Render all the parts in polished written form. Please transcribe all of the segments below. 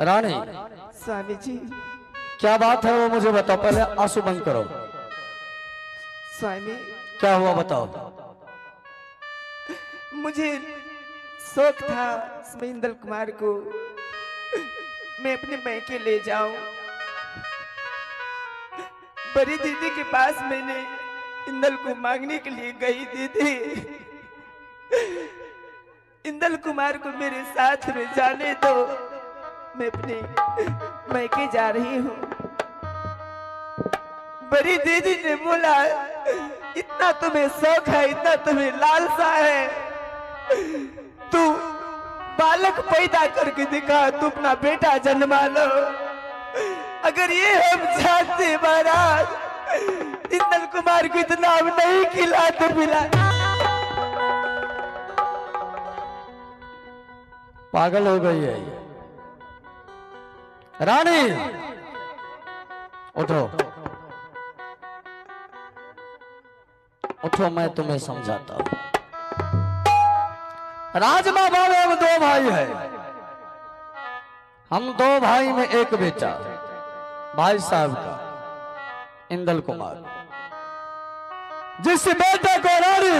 रानी स्वामी जी। क्या बात है वो मुझे बताओ, पहले आंसू बंद करो। स्वामी क्या हुआ बताओ। मुझे शौक था इंदल कुमार को मैं अपने मैके ले जाऊं। बड़ी दीदी के पास मैंने इंदल को मांगने के लिए गई। दीदी इंदल कुमार को मेरे साथ में जाने दो, मैं अपने मैके जा रही हूँ। बड़ी दीदी ने बोला इतना तुम्हें शौक है, इतना तुम्हें लालसा है, तू बालक पैदा करके दिखा, तू अपना बेटा जन्मा लो। अगर ये हम जानते महाराज इंदल कुमार को इतना हम नहीं खिलाते पिलाते। पागल हो गई है रानी, उठो उठो, मैं तुम्हें समझाता हूं। राजमा बाबा में दो भाई है, हम दो भाई में एक बेटा, भाई साहब का इंदल कुमार, जिस बेटे को रानी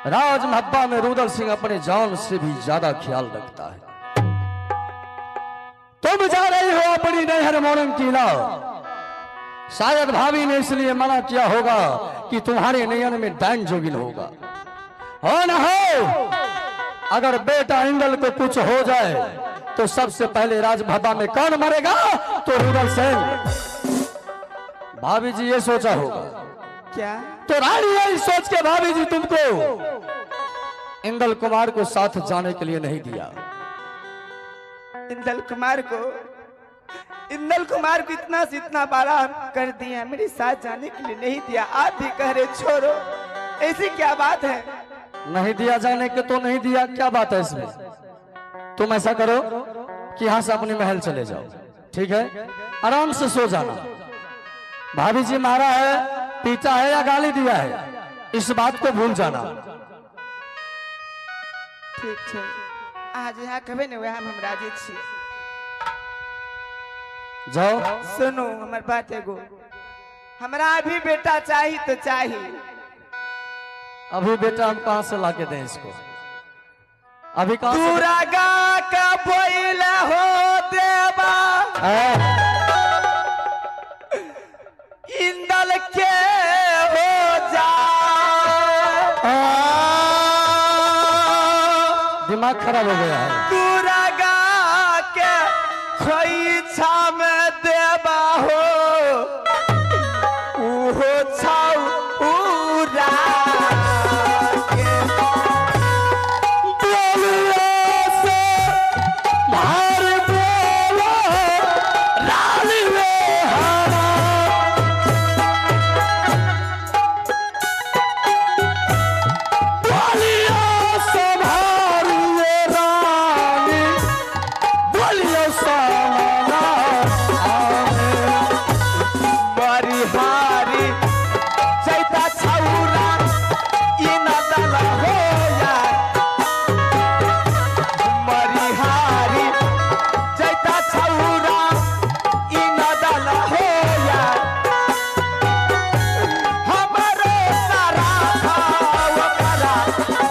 राजमहब्बा में रुदल सिंह अपने जान से भी ज्यादा ख्याल रखता है। तुम जा रही हो अपनी नैहर मोरंग किला, शायद भाभी ने इसलिए मना किया होगा कि तुम्हारे नयन में डायन जोगिन होगा। हो न हो, अगर बेटा इंदल को कुछ हो जाए तो सबसे पहले राजमहब्बा में कौन मरेगा? तो रुदल सिंह। भाभी जी ये सोचा होगा क्या? तो रानी यही सोच के भाभी जी तुमको इंदल कुमार को साथ जाने के लिए नहीं दिया। इंदल कुमार को इतना से इतना बड़ा कर दिया, मेरे साथ जाने के लिए नहीं दिया। आप भी कह रहे छोड़ो, ऐसी क्या बात है? नहीं दिया जाने के तो नहीं दिया, क्या बात है इसमें? तुम ऐसा करो कि यहां से अपने महल चले जाओ, ठीक है? आराम से सो जाना। भाभी जी मारा है, पीटा है या गाली दिया है, इस बात को भूल जाना। ठीक है, आज यहाँ कभी नहीं, वहाँ हम राजी छी। जाओ। सुनो हमार बात एगो, हमरा अभी बेटा चाहिए तो चाहिए। अभी बेटा हम कहां से लाके दें इसको? अभी कहां से? दुरागा का बोला हो देवा इंदल के हो जा। दिमाग खराब हो गया है। दुरागा के खोइछा में देवा हो, उहो छाऊ उरा के बोलियो से मार बोलो रानी में हारा। बोलियो से मारिए रानी, बोलियो सामना आवे। बड़ी हारी चैता छौरा ई नदल होया। बड़ी हारी चैता छौरा ई नदल होया। हमरो सारा भाव करा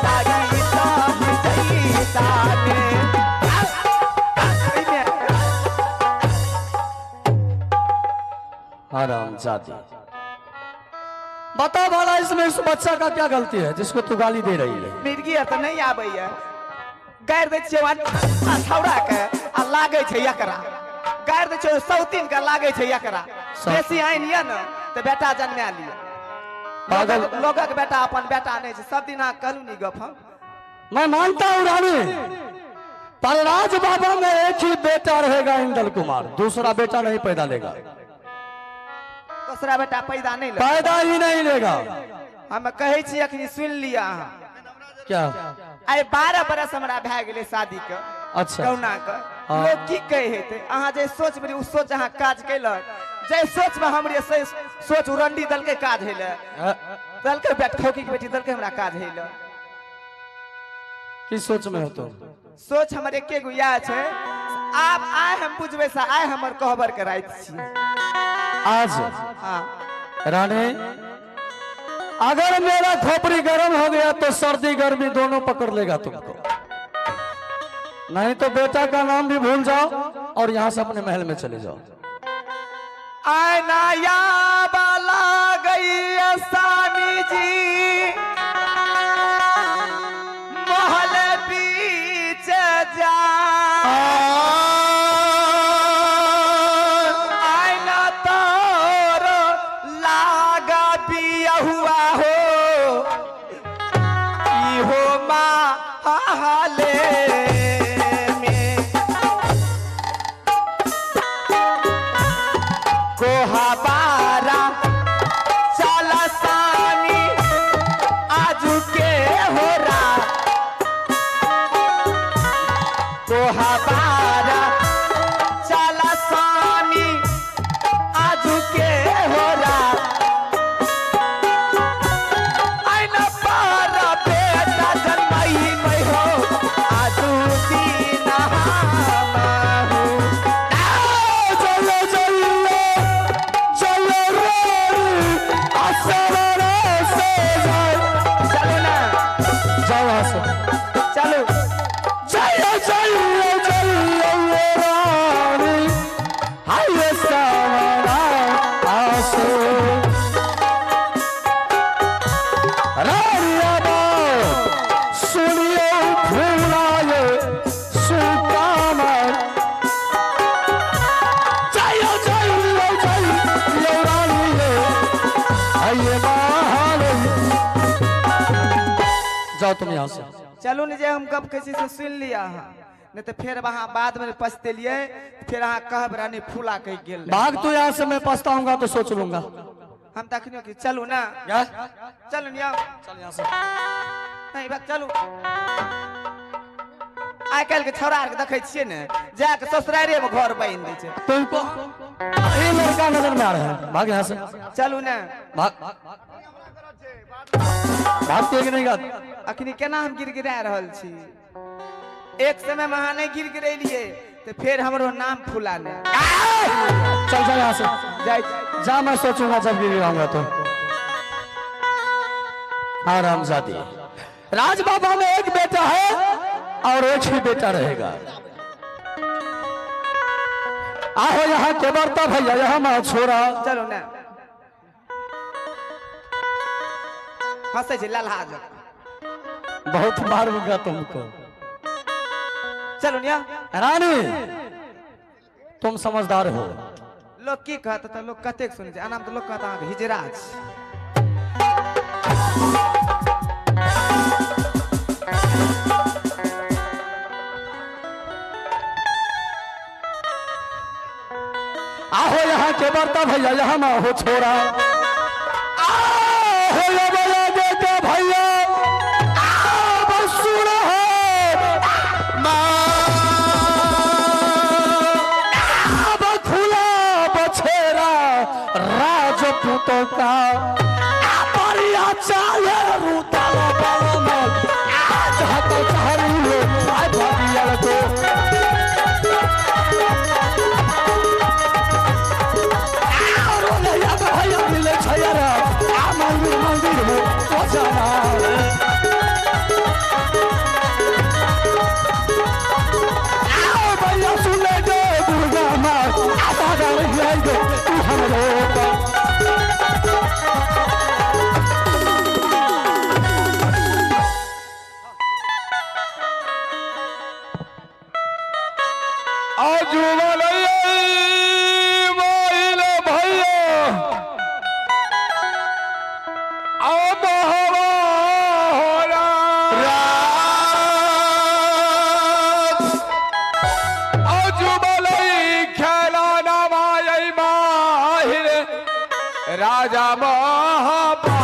तारी सब जईता ने। आराम जाती। बता भला इसमें इस बच्चा का क्या गलती है जिसको तू गाली दे रही है? मिर्गी तो नहीं आबैया, गाड़ दे छियै छौड़ा के आ लागे छै एकरा। गाड़ दे छियै सौतीन के लागे छै एकरा। बेसी आइन या न तो बेटा जन्मा लिया। पागल लोगक बेटा अपन बेटा नहीं छै, सब दिन कहलू नी गप हम। मैं मानता हूँ रानी, पर राज बाबा में एक ही बेटा रहेगा इंदल कुमार, दूसरा बेटा नहीं पैदा लेगा। दूसरा बेटा पैदा नहीं ले, पैदा ही नहीं लेगा। हम कहे छी अखनी सुन लिया अहाँ। क्या? आइ 12 बरस हमरा भए गेलै शादी के। अच्छा। कौना के हाँ। लोग की कहे हेते, अहाँ जे सोच बनी उ सोच अहाँ काज कैलक, जे सोच में हमरे से सोच उरंडी दल के काज हेले, दल के बेट खौकी के बेटी दल के हमरा काज हेले। किस सोच में हो तुम? सोच हमर एके गो या छै, आप आए हम बुझबे से आए हमर कहबर के रात छी। आज हाँ रानी, अगर मेरा खोपड़ी गर्म हो गया तो सर्दी गर्मी दोनों पकड़ लेगा तुमको, नहीं तो बेटा का नाम भी भूल जाओ और यहाँ से अपने महल में चले जाओ। आना या बाला गई आसानी जी महल बीच जा आना तोर लागा बिया हुआ हो इहो माहले कोहाबारा चलसानी आजू के हो रहा कोहाबारा चलसानी आजू के हो रहा आईना पारा बेटा जन्मई मैं हो आजू दीन हमाहू चलो जय जय जय रानी हाय सावरा आसो रानिया बा सुनियो फूलाए सुकामर जय जय जय रानी हाय बहार जाओ तुम यहाँ से। चलो न जे हम कब किसी से सुन लिया है नहीं तो फिर वहाँ बाद में पछतेलिए फिर हाँ कहब रानी फूला कह गेल भाग तो यहाँ से, मैं पछताऊंगा तो सोच लूंगा। हम तखनियो की चलू ना क्या? चलो निया चल यहाँ से। नहीं भाग चलू आइ काल्हि के छौड़ा आर के देखै छियै ने जाके ससुरारे में घर बांधि दै छै। तुमको ये लड़का नजर में आ रहा है, भाग यहाँ से। चलू ना भाग भागते कि नहीं गाते? अखनी केना हम गिरगिरा रहल छी। एक समय में अहाँ नहीं गिरगिरेलिए तो फिर हमरो नाम फूला ने चल जा यहाँ से, जाय जा, मैं सोचूंगा जब गिराऊंगा तो। आरामजादी, राज बाबा में एक बेटा है और एक ही बेटा रहेगा। आओ यहाँ के बर्ता भैया, यहाँ मैं छोरा। चलो ना हंसे छै ललहा जक बहुत मारूंगा तुमको। चलो निया रानी तुम समझदार हो। लोग की कहत त लोग कतेक सुनै छै, अनाम त लोग कहत अहाँके हिजरा छै। आओ यहाँ के बर्ता भैया, यहाँ मैं हो छोरा। आओ ये बड़ा बेटा भैया, आओ बसुर है माँ खुला बछेरा राजपूतों का परिया चाले रूतल बलमल आज हत चाहरी हो आज भगियल को मंदिर मंदिर में पहुंचाना भैया सुन ले दुर्गा माँ आता तू हमरो राजा महापा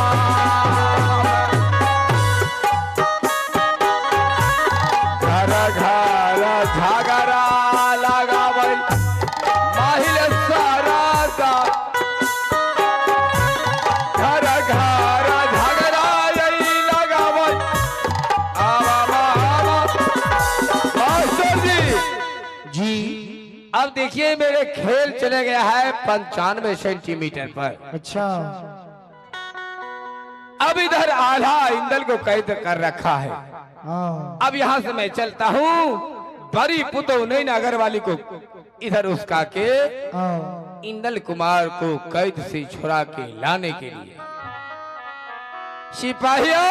घर घर झगड़ा लगावल महिल सरासा घर घर झगड़ा लगावल मास्टर जी जी अब देखिए मेरे खेल चले गया है 95 सेंटीमीटर पर। अच्छा। अब इधर आल्हा इंदल को कैद कर रखा है। हाँ। अब यहाँ से मैं चलता हूँ बड़ी पुतो नैना अग्रवाली को इधर उसका के हाँ। इंदल कुमार को कैद से छुड़ा के लाने के लिए। सिपाहियों।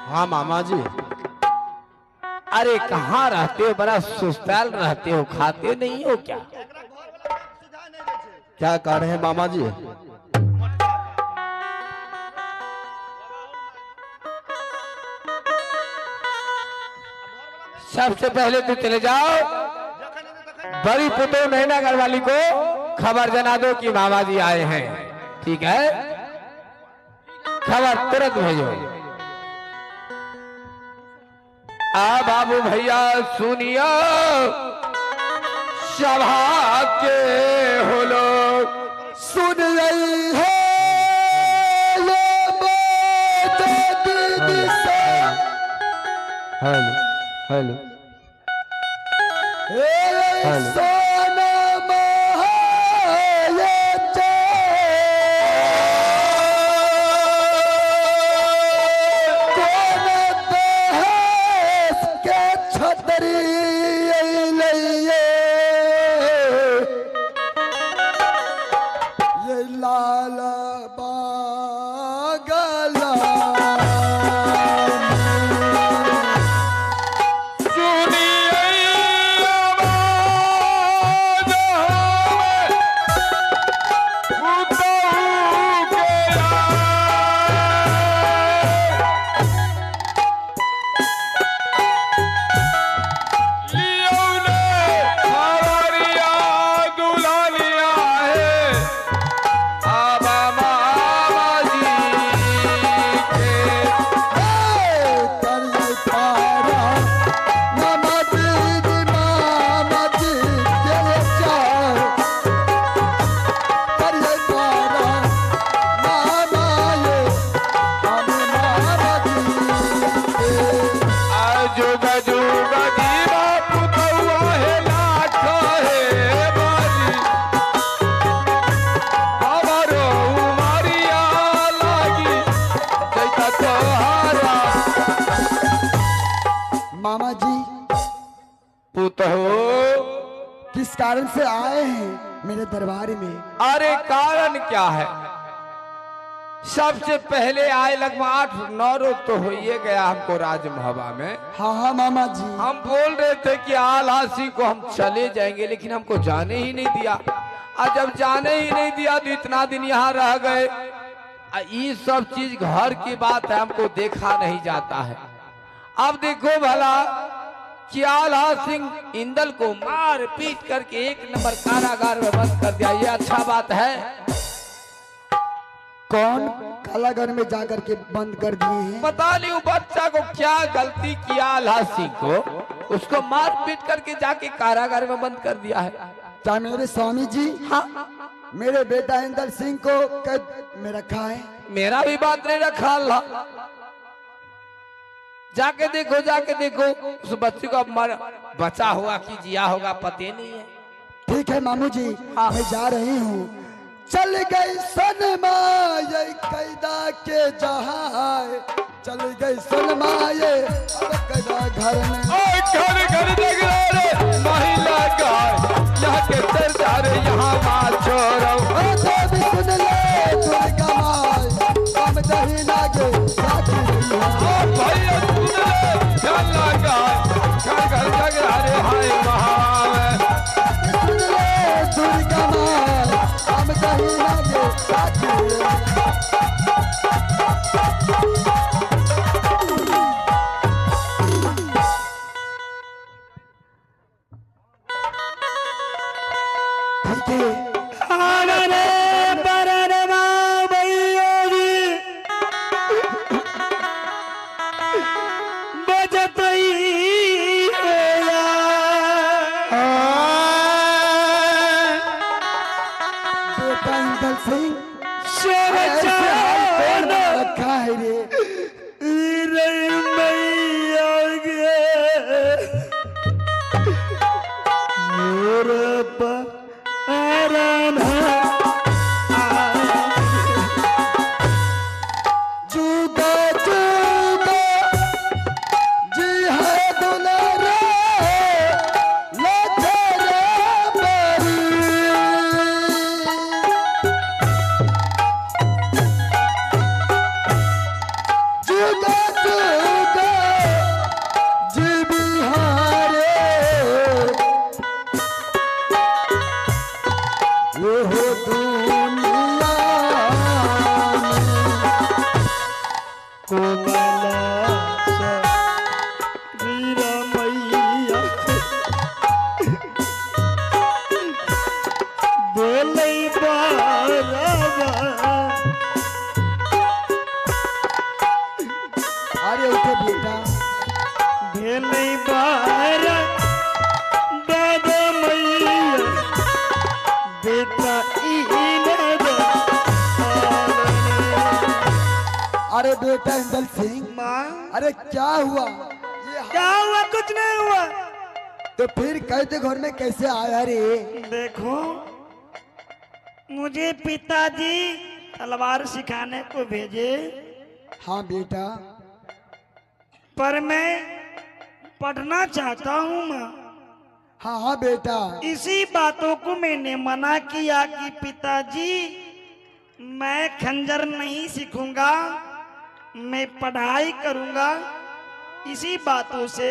हाँ मामा जी। अरे कहाँ रहते हो, बड़ा सुस्ताल रहते हो, खाते नहीं हो क्या? क्या कह रहे हैं मामा जी? सबसे पहले तो चले जाओ बड़ी पुतो नैना अग्रवाली को खबर जना दो कि मामा जी आए हैं। ठीक है, खबर तुरंत भेजो। आ बाबू भैया सुनियो, सभा के हो लोग सुन रही है हेलो हेलो सोना लाल बागला मामा जी किस कारण से आए हैं मेरे दरबार में? अरे कारण क्या है, सबसे पहले आए लगभग 8-9 रोज तो हो ही गया हमको राजमहबा में। हाँ हाँ मामा जी। हम बोल रहे थे कि आल्हा सिंह को हम चले जाएंगे, लेकिन हमको जाने ही नहीं दिया। और जब जाने ही नहीं दिया तो इतना दिन यहाँ रह गए। ये सब चीज घर की बात है, हमको देखा नहीं जाता है। अब देखो भला कि आल्हा सिंह इंदल को मार पीट करके 1 नंबर कारागार में बंद कर दिया, ये अच्छा बात है? कौन कारागार में जाकर के बंद कर दिए हैं? पता नहीं वो बच्चा को क्या गलती किया आल्हा सिंह को, उसको मार पीट करके जाके कारागार में बंद कर दिया है। क्या मेरे स्वामी जी? हाँ मेरे बेटा इंदल सिंह को कैद में रखा है। मेरा भी बात नहीं रखा अल्लाह। जाके देखो उस बच्चे को बचा हुआ कि जिया होगा पते नहीं है। ठीक है मामू जी। हाँ मैं जा रही हूँ। चल गई सनमा ये कैदा के जहां, चल गई सनमा ये कैदा घर में। घर घर जग रे महिला का यहाँ के चर्चा रे यहाँ माँ छोड़ो। भी सुन ले दुर्गा माई हम दही लागे साथी भैया सुन ले ध्यान लगा घर घर जग रे हाय महावे। सुन ले दुर्गा माई हम दही लागे साथी। अरे बेटा इंदल सिंह, माँ अरे क्या हुआ? ये क्या हुआ? कुछ नहीं हुआ। तो फिर कहते घर में कैसे आया रे? देखो, मुझे पिताजी तलवार सिखाने को भेजे, हाँ बेटा। पर मैं पढ़ना चाहता हूँ माँ। हाँ हाँ बेटा। इसी बातों को मैंने मना किया कि पिताजी मैं खंजर नहीं सीखूंगा, मैं पढ़ाई करूंगा। इसी बातों से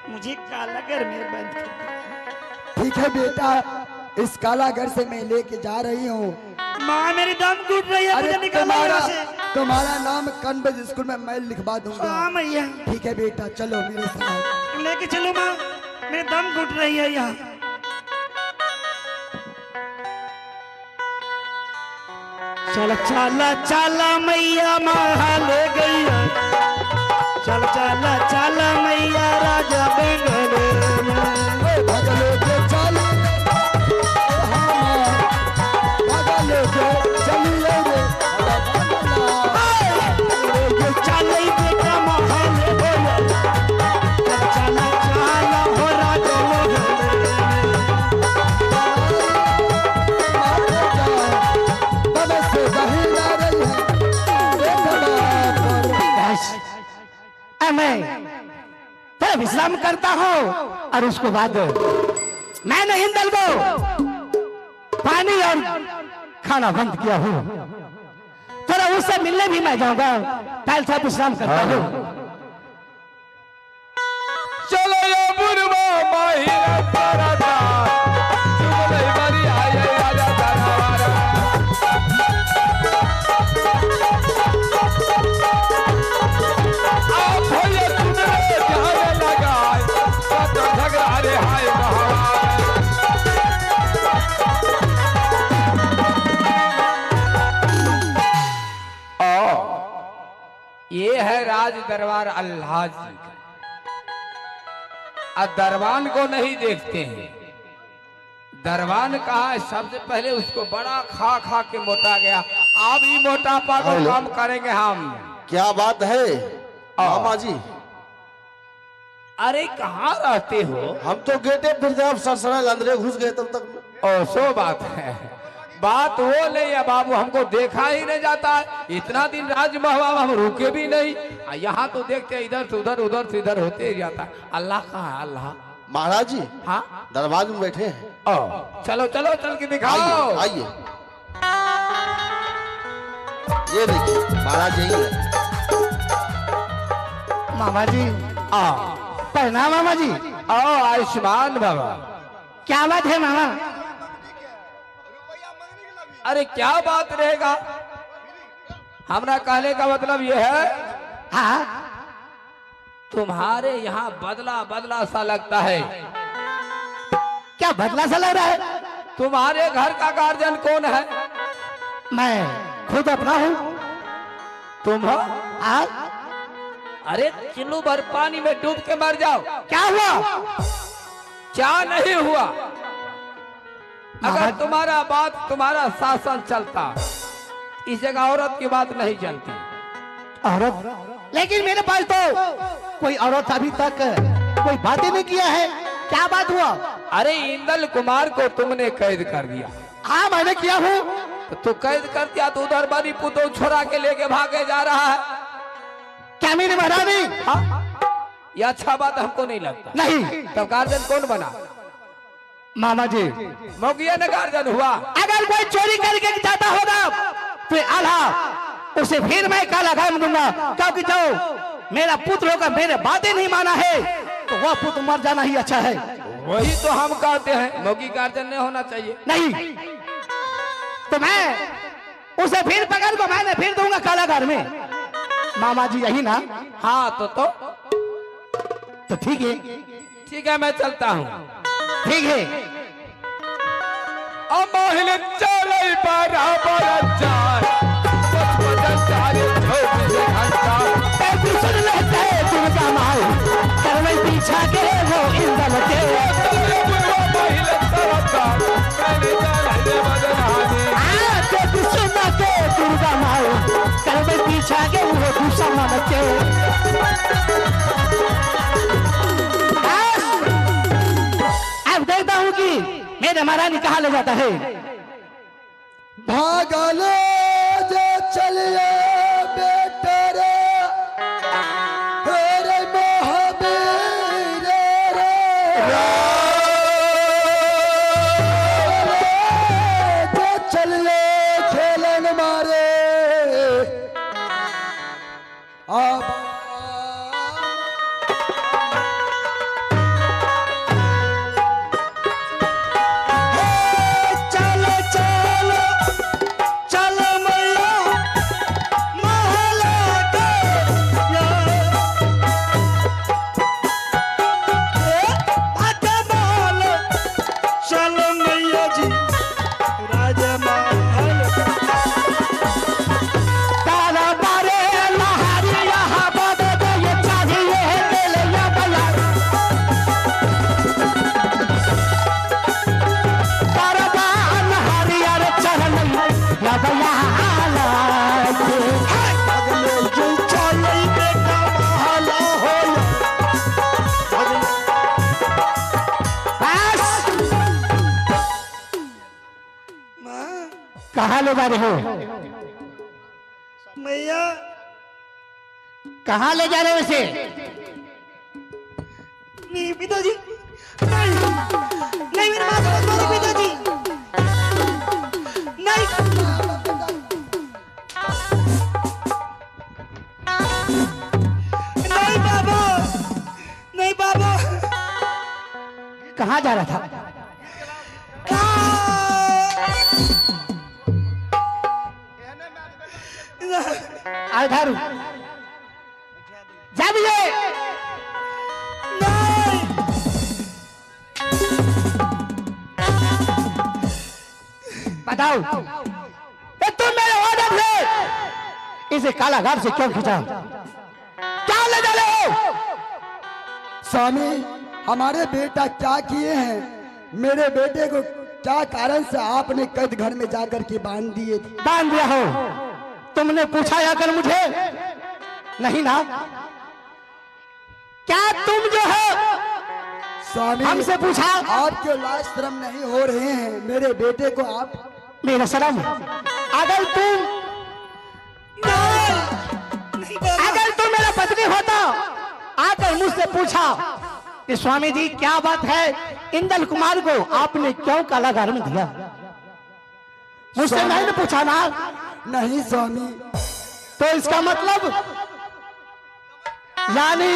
मुझे कालागर में बंद कर दिया। ठीक है बेटा, इस कालागर से मैं लेके जा रही हूँ। माँ मेरी दम घुट रही है, अरे मुझे निकालो यहाँ से। तुम्हारा नाम कन्वेज स्कूल में मैं लिखवा दूंगा। हाँ मैया, ठीक है बेटा, चलो मेरे साथ। लेके चलो माँ, मेरी दम घुट रही है यहाँ। चल चला चला मैया माँ ले गई, चल चला चला मैया राजा बेंगलोर में। भगलो के चल, हाँ भगलो के चलिए रे, ये चले बेटा महल बोला, चल चला चला हो राजा मैं तो विश्राम करता हूँ और उसके बाद मैंने इंदल को पानी और खाना बंद किया हूँ। थोड़ा उससे मिलने भी मैं जाऊंगा, पहले से विश्राम करता हूँ। चलो ये बुरबा माहिरा तारा दा चुप नहीं बरी आए राजा दरबारा आप भैया सुनने जाने लगा तो झगड़ा रे हाय ये है राज दरबार अल्लाह जी का। अब दरबान को नहीं देखते हैं। दरबान कहा है सबसे पहले उसको बड़ा खा खा के मोटा गया। अब ही मोटापा को कम करेंगे हम। क्या बात है मामा जी? अरे कहाँ रहते हो? हम तो गेटे फिर जब आप ससुराल अंदर घुस गए तब तक। ओ सो बात है। बात वो नहीं है बाबू, हमको देखा ही नहीं जाता है। इतना दिन राजमहल हम रुके भी नहीं। यहाँ तो देखते इधर से उधर से इधर होते ही जाता है। अल्लाह कहाँ है? अल्लाह महाराज जी हाँ दरबार में बैठे हैं। ओ चलो चलो चल के दिखाओ। आइए ये देखिए महाराज यही है। मामा जी प्रणाम मामा जी। ओ आयुष्मान बाबा। क्या बात है मामा? अरे क्या बात रहेगा? हमारा कहने का मतलब ये है हाँ तुम्हारे यहाँ बदला बदला सा लगता है। क्या बदला सा लग रहा है? तुम्हारे घर का गार्जियन कौन है? मैं खुद अपना हूँ। तुम हो? अरे चिल्लू भर पानी में डूब के मर जाओ। क्या हुआ? क्या नहीं हुआ? अगर तुम्हारा बात तुम्हारा शासन चलता, इस जगह औरत की बात नहीं चलती। औरत? लेकिन मेरे पास तो कोई औरत अभी तक कोई बातें नहीं किया है। क्या बात हुआ? अरे इंदल कुमार को तुमने कैद कर दिया। हाँ मैंने किया हूँ। तो तू कैद कर दिया तो उधर बड़ी पुतो छोड़ा के लेके भागे जा रहा है। क्या मेरी महारानी? हाँ? ये अच्छा बात हमको नहीं लगता। नहीं। तब गार्जियन कौन बना? मामा जी मौगिया ने गार्जियन हुआ। अगर कोई चोरी करके जाता होगा तो आल्हा उसे फिर मैं काला घाम दूंगा, क्योंकि जो मेरा पुत्र होगा मेरे बातें नहीं माना है तो वह पुत्र मर जाना ही अच्छा है। वही तो हम कहते हैं, मौगी गार्जियन नहीं होना चाहिए। नहीं तो मैं उसे फिर पकड़ को मैंने फिर दूंगा काला घर में। मामा जी यही ना? हाँ तो ठीक है। ठीक है मैं चलता हूँ। ठीक है। अमोहिल चले बराबर जाए, सच बदल सारे 24 घंटा। सुन लेते दुर्गा माई करवई पीछा के वो इंदल के। महिल सरकार मैंने जाने बदनामी। सुन के दुर्गा माई करवई पीछा के वो के अब देखता हूँ कि मेरे महारानी कहाँ ले जाता है। भागले जो चलिए बेटे रे रे महावीर रे जो चलिए खेलन मारे अब कहाँ ले जा रहे हो? मैया कहाँ ले जा रहे हो इसे? नहीं पिताजी, नहीं नहीं मेरी माँ को मत मारो पिताजी, नहीं नहीं बाबा, नहीं बाबा। कहाँ जा रहा था? आधारू जा भी बताओ ये तुम मेरे ऑर्डर से इसे कालाघाट से क्यों खींचा? क्या ले जा रहे हो? स्वामी हमारे बेटा क्या किए हैं? मेरे बेटे को क्या कारण से आपने कैद घर में जाकर के बांध दिए थे? बांध दिया हो? तुमने पूछा आकर मुझे? नहीं ना? क्या तुम जो है स्वामी हमसे पूछा? आपके लाज शर्म नहीं हो रहे हैं? मेरे बेटे को आप मेरा शर्म अगर तुम मेरा पत्नी होता आकर मुझसे पूछा कि स्वामी जी क्या बात है, इंदल कुमार को आपने क्यों कारागार में दिया? मुझसे नहीं पूछा ना? नहीं स्वामी। तो इसका मतलब यानी